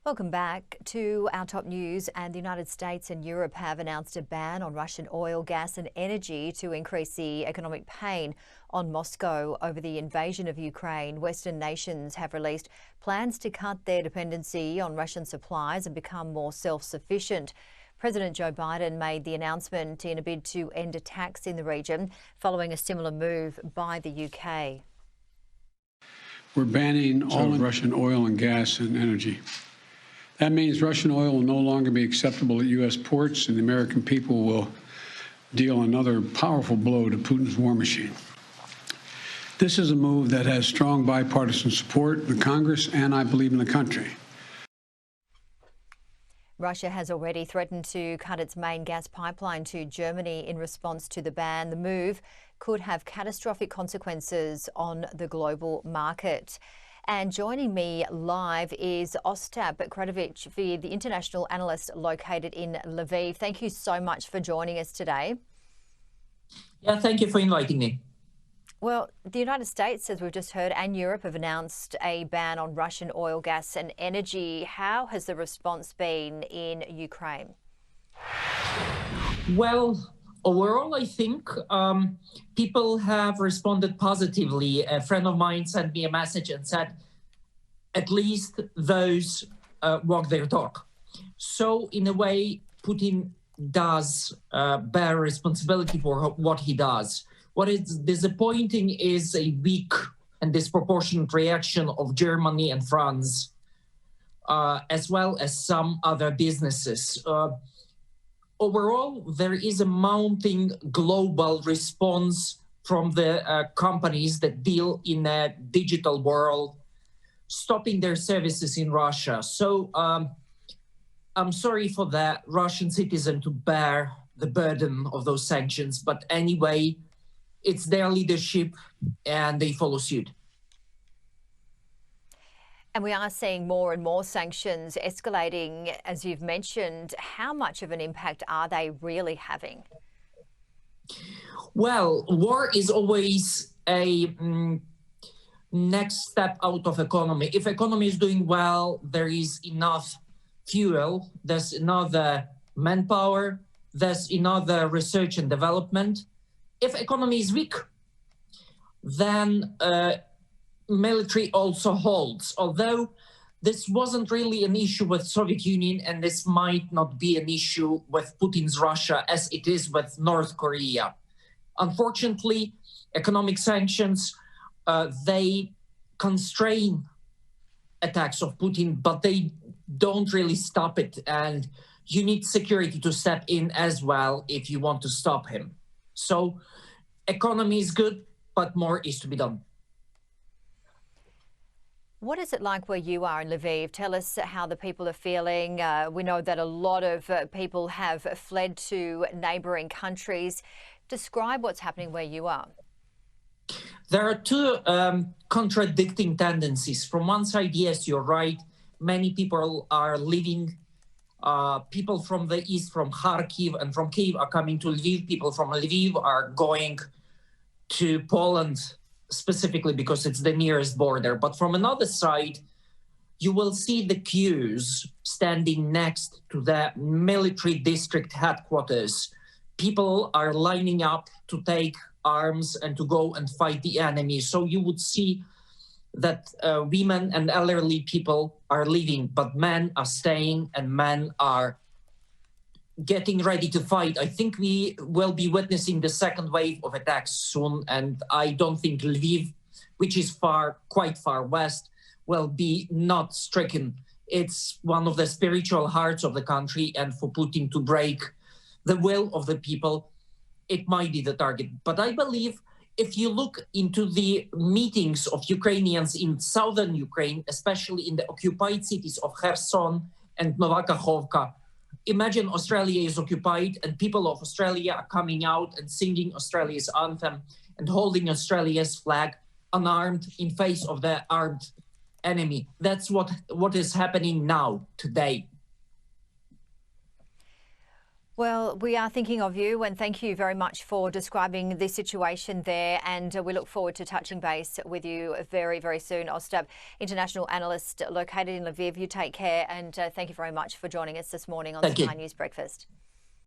Welcome back to our top news. And the United States and Europe have announced a ban on Russian oil, gas and energy to increase the economic pain on Moscow over the invasion of Ukraine. Western nations have released plans to cut their dependency on Russian supplies and become more self-sufficient. President Joe Biden made the announcement in a bid to end attacks in the region, following a similar move by the UK. We're banning all Russian oil and gas and energy. That means Russian oil will no longer be acceptable at U.S. ports, and the American people will deal another powerful blow to Putin's war machine. This is a move that has strong bipartisan support in Congress and, I believe, in the country. Russia has already threatened to cut its main gas pipeline to Germany in response to the ban. The move could have catastrophic consequences on the global market. And joining me live is Ostap Kratovich, the international analyst located in Lviv. Thank you so much for joining us today. Yeah, thank you for inviting me. Well, the United States, as we've just heard, and Europe have announced a ban on Russian oil, gas and energy. How has the response been in Ukraine? Well, overall, I think people have responded positively. A friend of mine sent me a message and said, at least those walk their talk. So in a way, Putin does bear responsibility for what he does. What is disappointing is a weak and disproportionate reaction of Germany and France, as well as some other businesses. Overall, there is a mounting global response from the companies that deal in a digital world, stopping their services in Russia. So I'm sorry for the Russian citizen to bear the burden of those sanctions, but anyway, it's their leadership and they follow suit. And we are seeing more and more sanctions escalating, as you've mentioned. How much of an impact are they really having? Well, war is always a next step out of economy. If economy is doing well, there is enough fuel, there's enough manpower, there's enough research and development. If economy is weak, then military also holds. Although this wasn't really an issue with Soviet Union, and this might not be an issue with Putin's Russia as it is with North Korea. Unfortunately, economic sanctions, they constrain attacks of Putin, but they don't really stop it. And you need security to step in as well if you want to stop him. So economy is good, but more is to be done. What is it like where you are in Lviv? Tell us how the people are feeling. We know that a lot of people have fled to neighbouring countries. Describe what's happening where you are. There are two contradicting tendencies. From one side, yes, you're right. Many people are leaving. People from the east, from Kharkiv and from Kyiv, are coming to Lviv. People from Lviv are going to Poland, specifically because it's the nearest border. But from another side, you will see the queues standing next to the military district headquarters. People are lining up to take arms and to go and fight the enemy. So you would see that women and elderly people are leaving, but men are staying and men are getting ready to fight. I think we will be witnessing the second wave of attacks soon, and I don't think Lviv, which is quite far west, will be not stricken. It's one of the spiritual hearts of the country, and for Putin to break the will of the people, it might be the target. But I believe if you look into the meetings of Ukrainians in southern Ukraine, especially in the occupied cities of Kherson and Nova Kakhovka, imagine Australia is occupied and people of Australia are coming out and singing Australia's anthem and holding Australia's flag unarmed in face of the armed enemy. That's what is happening now, today. Well, we are thinking of you, and thank you very much for describing the situation there. And we look forward to touching base with you very, very soon. Ostap, international analyst located in Lviv. You take care, and thank you very much for joining us this morning on the Sky News Breakfast.